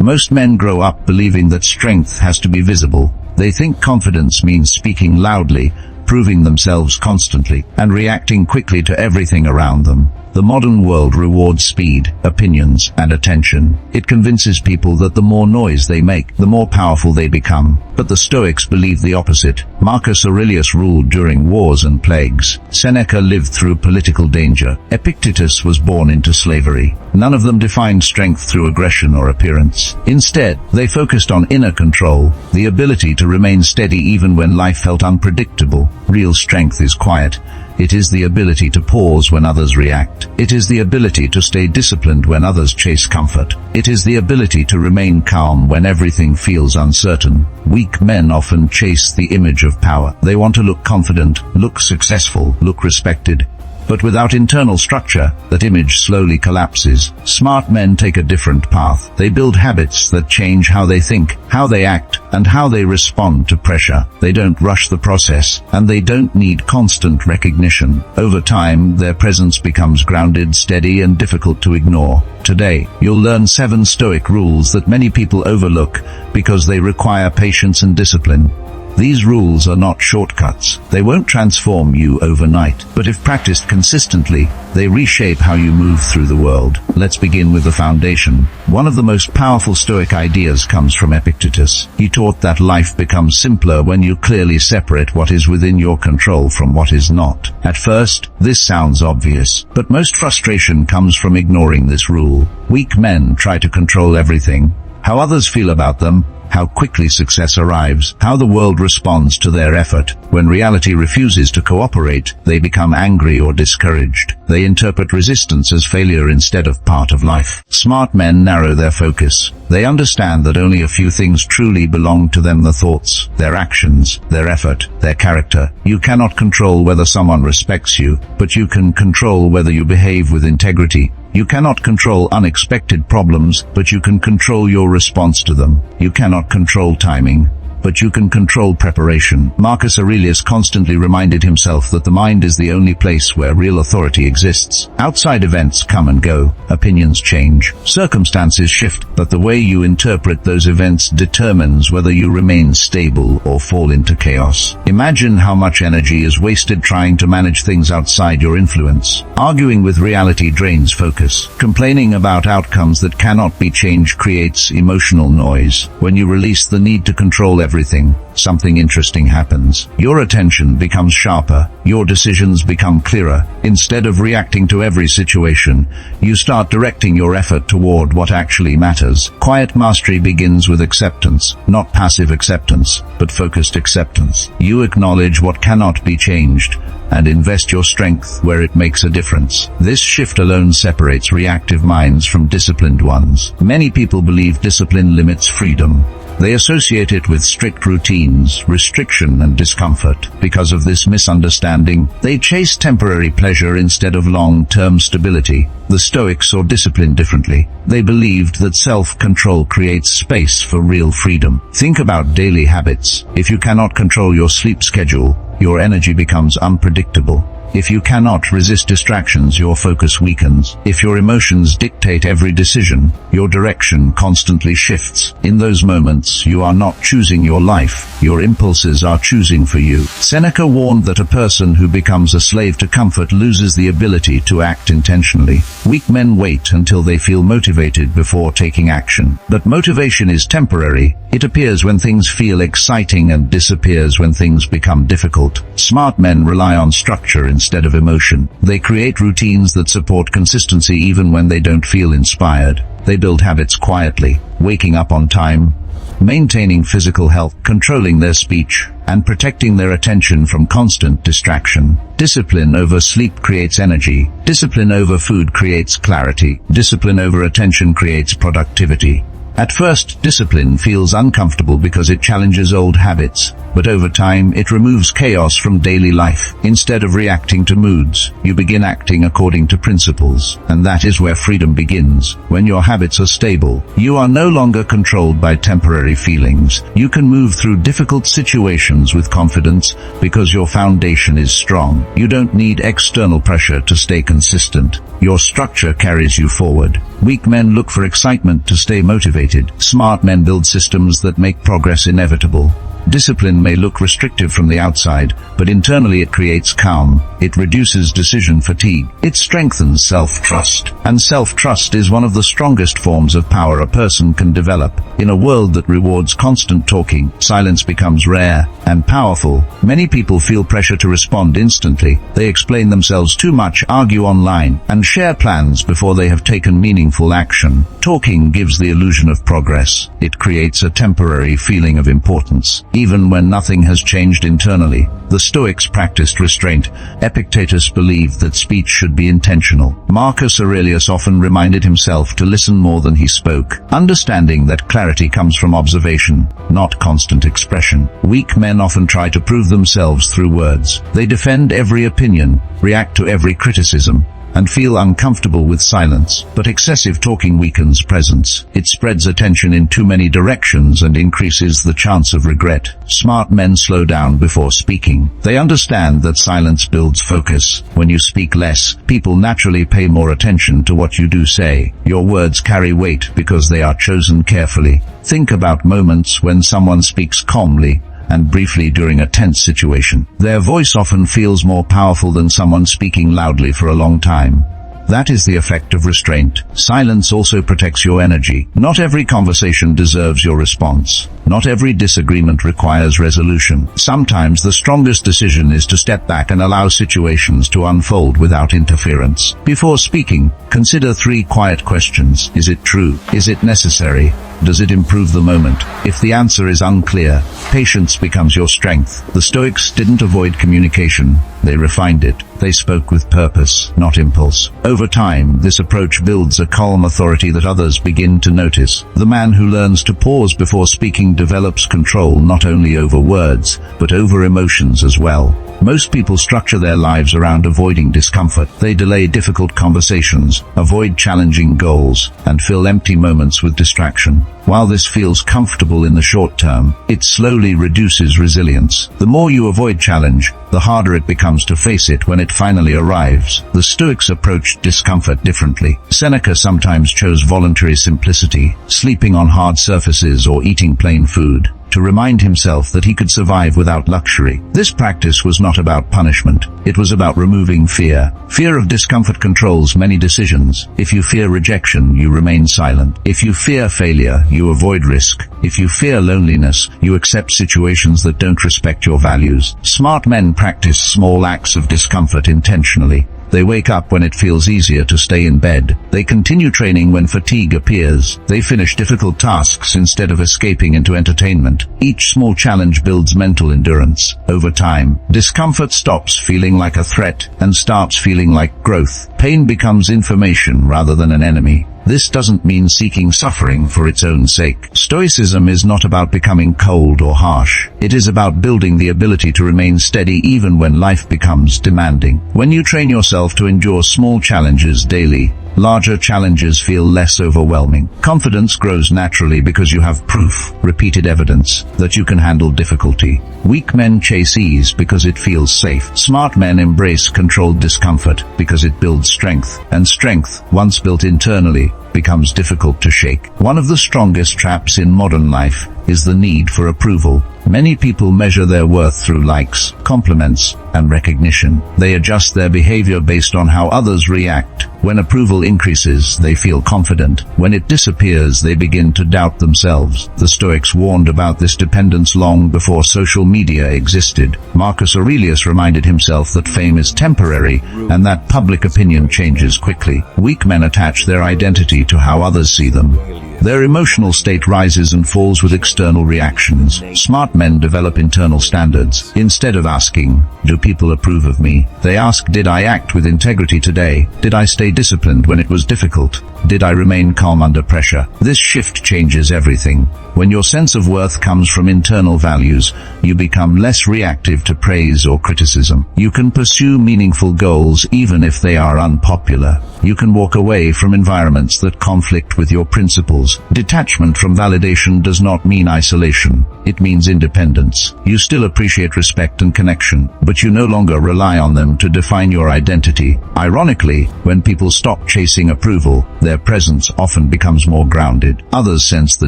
Most men grow up believing that strength has to be visible. They think confidence means speaking loudly, proving themselves constantly, and reacting quickly to everything around them. The modern world rewards speed, opinions, and attention. It convinces people that the more noise they make, the more powerful they become. But the Stoics believed the opposite. Marcus Aurelius ruled during wars and plagues. Seneca lived through political danger. Epictetus was born into slavery. None of them defined strength through aggression or appearance. Instead, they focused on inner control, the ability to remain steady even when life felt unpredictable. Real strength is quiet. It is the ability to pause when others react. It is the ability to stay disciplined when others chase comfort. It is the ability to remain calm when everything feels uncertain. Weak men often chase the image of power. They want to look confident, look successful, look respected. But without internal structure, that image slowly collapses. Smart men take a different path. They build habits that change how they think, how they act, and how they respond to pressure. They don't rush the process, and they don't need constant recognition. Over time, their presence becomes grounded, steady, and difficult to ignore. Today, you'll learn 7 Stoic rules that many people overlook because they require patience and discipline. These rules are not shortcuts. They won't transform you overnight, but if practiced consistently, they reshape how you move through the world. Let's begin with the foundation. One of the most powerful Stoic ideas comes from Epictetus. He taught that life becomes simpler when you clearly separate what is within your control from what is not. At first, this sounds obvious, but most frustration comes from ignoring this rule. Weak men try to control everything: how others feel about them, how quickly success arrives, how the world responds to their effort. When reality refuses to cooperate, they become angry or discouraged. They interpret resistance as failure instead of part of life. Smart men narrow their focus. They understand that only a few things truly belong to them: the thoughts, their actions, their effort, their character. You cannot control whether someone respects you, but you can control whether you behave with integrity. You cannot control unexpected problems, but you can control your response to them. You cannot control timing, but you can control preparation. Marcus Aurelius constantly reminded himself that the mind is the only place where real authority exists. Outside events come and go, opinions change, circumstances shift, but the way you interpret those events determines whether you remain stable or fall into chaos. Imagine how much energy is wasted trying to manage things outside your influence. Arguing with reality drains focus. Complaining about outcomes that cannot be changed creates emotional noise. When you release the need to control everything, something interesting happens. Your attention becomes sharper, your decisions become clearer. Instead of reacting to every situation, you start directing your effort toward what actually matters. Quiet mastery begins with acceptance, not passive acceptance, but focused acceptance. You acknowledge what cannot be changed, and invest your strength where it makes a difference. This shift alone separates reactive minds from disciplined ones. Many people believe discipline limits freedom. They associate it with strict routines, restriction, and discomfort. Because of this misunderstanding, they chase temporary pleasure instead of long-term stability. The Stoics saw discipline differently. They believed that self-control creates space for real freedom. Think about daily habits. If you cannot control your sleep schedule, your energy becomes unpredictable. If you cannot resist distractions, your focus weakens. If your emotions dictate every decision, your direction constantly shifts. In those moments, you are not choosing your life, your impulses are choosing for you. Seneca warned that a person who becomes a slave to comfort loses the ability to act intentionally. Weak men wait until they feel motivated before taking action. But motivation is temporary. It appears when things feel exciting and disappears when things become difficult. Smart men rely on structure instead of emotion. They create routines that support consistency even when they don't feel inspired. They build habits quietly, waking up on time, maintaining physical health, controlling their speech, and protecting their attention from constant distraction. Discipline over sleep creates energy. Discipline over food creates clarity. Discipline over attention creates productivity. At first, discipline feels uncomfortable because it challenges old habits, but over time it removes chaos from daily life. Instead of reacting to moods, you begin acting according to principles, and that is where freedom begins. When your habits are stable, you are no longer controlled by temporary feelings. You can move through difficult situations with confidence because your foundation is strong. You don't need external pressure to stay consistent. Your structure carries you forward. Weak men look for excitement to stay motivated. Smart men build systems that make progress inevitable. Discipline may look restrictive from the outside, but internally it creates calm. It reduces decision fatigue. It strengthens self-trust. And self-trust is one of the strongest forms of power a person can develop. In a world that rewards constant talking, silence becomes rare and powerful. Many people feel pressure to respond instantly. They explain themselves too much, argue online, and share plans before they have taken meaningful action. Talking gives the illusion of progress. It creates a temporary feeling of importance, even when nothing has changed internally. The Stoics practiced restraint. Epictetus believed that speech should be intentional. Marcus Aurelius often reminded himself to listen more than he spoke, understanding that clarity comes from observation, not constant expression. Weak men often try to prove themselves through words. They defend every opinion, react to every criticism, and feel uncomfortable with silence. But excessive talking weakens presence. It spreads attention in too many directions and increases the chance of regret. Smart men slow down before speaking. They understand that silence builds focus. When you speak less, people naturally pay more attention to what you do say. Your words carry weight because they are chosen carefully. Think about moments when someone speaks calmly and briefly during a tense situation. Their voice often feels more powerful than someone speaking loudly for a long time. That is the effect of restraint. Silence also protects your energy. Not every conversation deserves your response. Not every disagreement requires resolution. Sometimes the strongest decision is to step back and allow situations to unfold without interference. Before speaking, consider 3 quiet questions. Is it true? Is it necessary? Does it improve the moment? If the answer is unclear, patience becomes your strength. The Stoics didn't avoid communication. They refined it. They spoke with purpose, not impulse. Over time, this approach builds a calm authority that others begin to notice. The man who learns to pause before speaking develops control not only over words, but over emotions as well. Most people structure their lives around avoiding discomfort. They delay difficult conversations, avoid challenging goals, and fill empty moments with distraction. While this feels comfortable in the short term, it slowly reduces resilience. The more you avoid challenge, the harder it becomes to face it when it finally arrives. The Stoics approached discomfort differently. Seneca sometimes chose voluntary simplicity, sleeping on hard surfaces or eating plain food, to remind himself that he could survive without luxury. This practice was not about punishment. It was about removing fear. Fear of discomfort controls many decisions. If you fear rejection, you remain silent. If you fear failure, you avoid risk. If you fear loneliness, you accept situations that don't respect your values. Smart men practice small acts of discomfort intentionally. They wake up when it feels easier to stay in bed. They continue training when fatigue appears. They finish difficult tasks instead of escaping into entertainment. Each small challenge builds mental endurance. Over time, discomfort stops feeling like a threat and starts feeling like growth. Pain becomes information rather than an enemy. This doesn't mean seeking suffering for its own sake. Stoicism is not about becoming cold or harsh. It is about building the ability to remain steady even when life becomes demanding. When you train yourself to endure small challenges daily, larger challenges feel less overwhelming. Confidence grows naturally because you have proof, repeated evidence, that you can handle difficulty. Weak men chase ease because it feels safe. Smart men embrace controlled discomfort because it builds strength, and strength, once built internally, becomes difficult to shake. One of the strongest traps in modern life is the need for approval. Many people measure their worth through likes, compliments, and recognition. They adjust their behavior based on how others react. When approval increases, they feel confident. When it disappears, they begin to doubt themselves. The Stoics warned about this dependence long before social media existed. Marcus Aurelius reminded himself that fame is temporary and that public opinion changes quickly. Weak men attach their identity to how others see them. Their emotional state rises and falls with external reactions. Smart men develop internal standards. Instead of asking, "Do people approve of me?" they ask, "Did I act with integrity today? Did I stay disciplined when it was difficult? Did I remain calm under pressure?" This shift changes everything. When your sense of worth comes from internal values, you become less reactive to praise or criticism. You can pursue meaningful goals even if they are unpopular. You can walk away from environments that conflict with your principles skills. Detachment from validation does not mean isolation. It means independence. You still appreciate respect and connection, but you no longer rely on them to define your identity. Ironically, when people stop chasing approval, their presence often becomes more grounded. Others sense the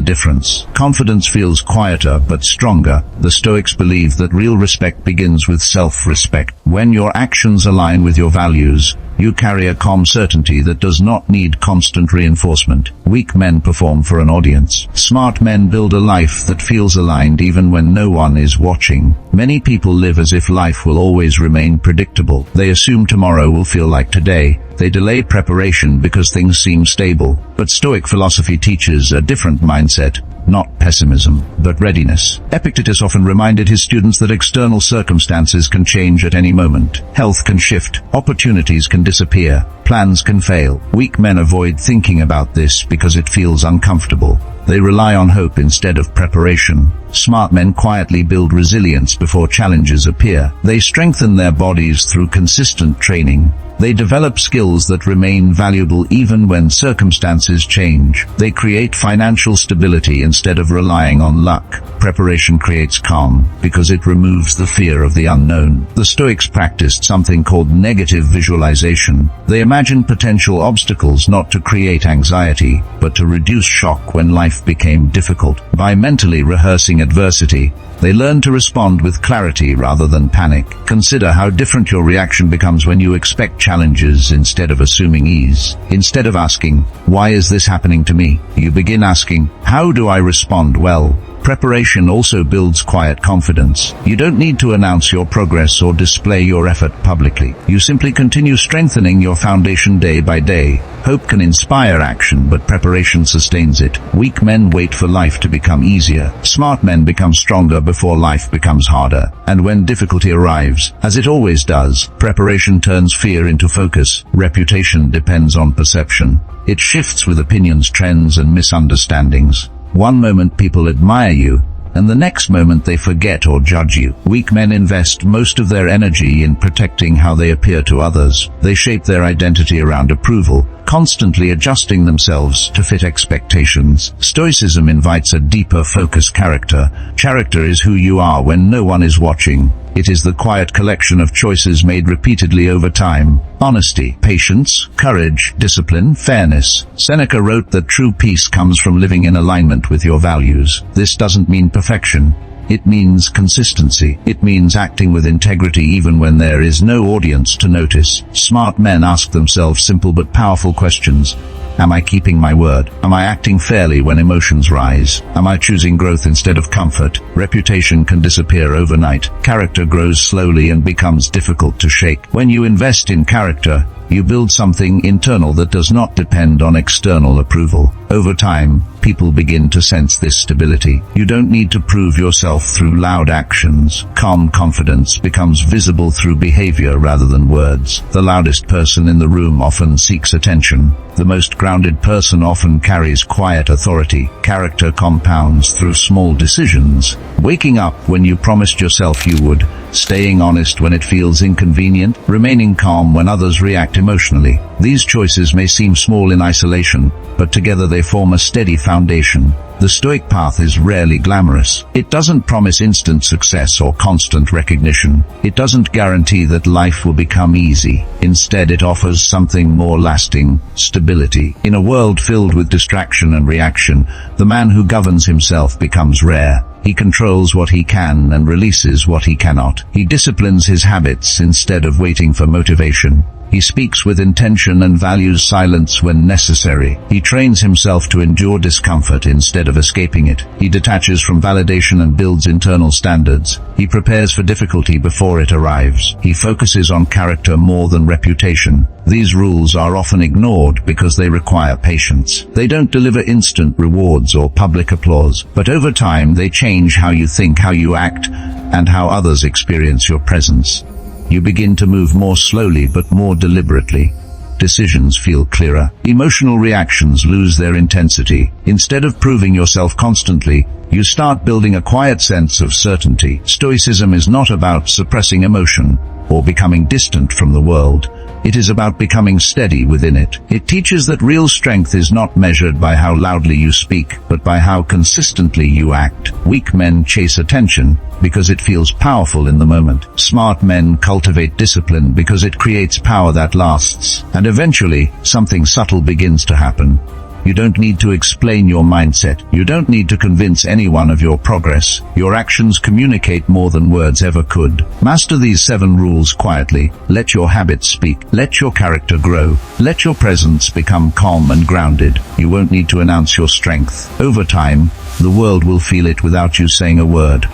difference. Confidence feels quieter but stronger. The Stoics believe that real respect begins with self-respect. When your actions align with your values, you carry a calm certainty that does not need constant reinforcement. Weak men perform for an audience. Smart men build a life that feels aligned even when no one is watching. Many people live as if life will always remain predictable. They assume tomorrow will feel like today. They delay preparation because things seem stable. But Stoic philosophy teaches a different mindset, not pessimism, but readiness. Epictetus often reminded his students that external circumstances can change at any moment. Health can shift, opportunities can disappear, plans can fail. Weak men avoid thinking about this because it feels uncomfortable. They rely on hope instead of preparation. Smart men quietly build resilience before challenges appear. They strengthen their bodies through consistent training. They develop skills that remain valuable even when circumstances change. They create financial stability instead of relying on luck. Preparation creates calm because it removes the fear of the unknown. The Stoics practiced something called negative visualization. They imagined potential obstacles not to create anxiety, but to reduce shock when life became difficult. By mentally rehearsing adversity, they learn to respond with clarity rather than panic. Consider how different your reaction becomes when you expect challenges instead of assuming ease. Instead of asking, "Why is this happening to me?" you begin asking, "How do I respond well?" Preparation also builds quiet confidence. You don't need to announce your progress or display your effort publicly. You simply continue strengthening your foundation day by day. Hope can inspire action, but preparation sustains it. Weak men wait for life to become easier. Smart men become stronger before life becomes harder. And when difficulty arrives, as it always does, preparation turns fear into focus. Reputation depends on perception. It shifts with opinions, trends, and misunderstandings. One moment people admire you, and the next moment they forget or judge you. Weak men invest most of their energy in protecting how they appear to others. They shape their identity around approval, constantly adjusting themselves to fit expectations. Stoicism invites a deeper focus. Character is who you are when no one is watching. It is the quiet collection of choices made repeatedly over time. Honesty, patience, courage, discipline, fairness. Seneca wrote that true peace comes from living in alignment with your values. This doesn't mean perfection. It means consistency. It means acting with integrity even when there is no audience to notice. Smart men ask themselves simple but powerful questions. Am I keeping my word? Am I acting fairly when emotions rise? Am I choosing growth instead of comfort? Reputation can disappear overnight. Character grows slowly and becomes difficult to shake. When you invest in character, you build something internal that does not depend on external approval. Over time, people begin to sense this stability. You don't need to prove yourself through loud actions. Calm confidence becomes visible through behavior rather than words. The loudest person in the room often seeks attention. The most grounded person often carries quiet authority. Character compounds through small decisions. Waking up when you promised yourself you would, staying honest when it feels inconvenient, remaining calm when others react emotionally. These choices may seem small in isolation, but together they form a steady foundation. The Stoic path is rarely glamorous. It doesn't promise instant success or constant recognition. It doesn't guarantee that life will become easy. Instead, it offers something more lasting: stability. In a world filled with distraction and reaction, the man who governs himself becomes rare. He controls what he can and releases what he cannot. He disciplines his habits instead of waiting for motivation. He speaks with intention and values silence when necessary. He trains himself to endure discomfort instead of escaping it. He detaches from validation and builds internal standards. He prepares for difficulty before it arrives. He focuses on character more than reputation. These rules are often ignored because they require patience. They don't deliver instant rewards or public applause, but over time they change how you think, how you act, and how others experience your presence. You begin to move more slowly but more deliberately. Decisions feel clearer. Emotional reactions lose their intensity. Instead of proving yourself constantly, you start building a quiet sense of certainty. Stoicism is not about suppressing emotion. or becoming distant from the world. It is about becoming steady within it. It teaches that real strength is not measured by how loudly you speak, but by how consistently you act. Weak men chase attention because it feels powerful in the moment. Smart men cultivate discipline because it creates power that lasts. And eventually, something subtle begins to happen. You don't need to explain your mindset. You don't need to convince anyone of your progress. Your actions communicate more than words ever could. Master these 7 rules quietly. Let your habits speak. Let your character grow. Let your presence become calm and grounded. You won't need to announce your strength. Over time, the world will feel it without you saying a word.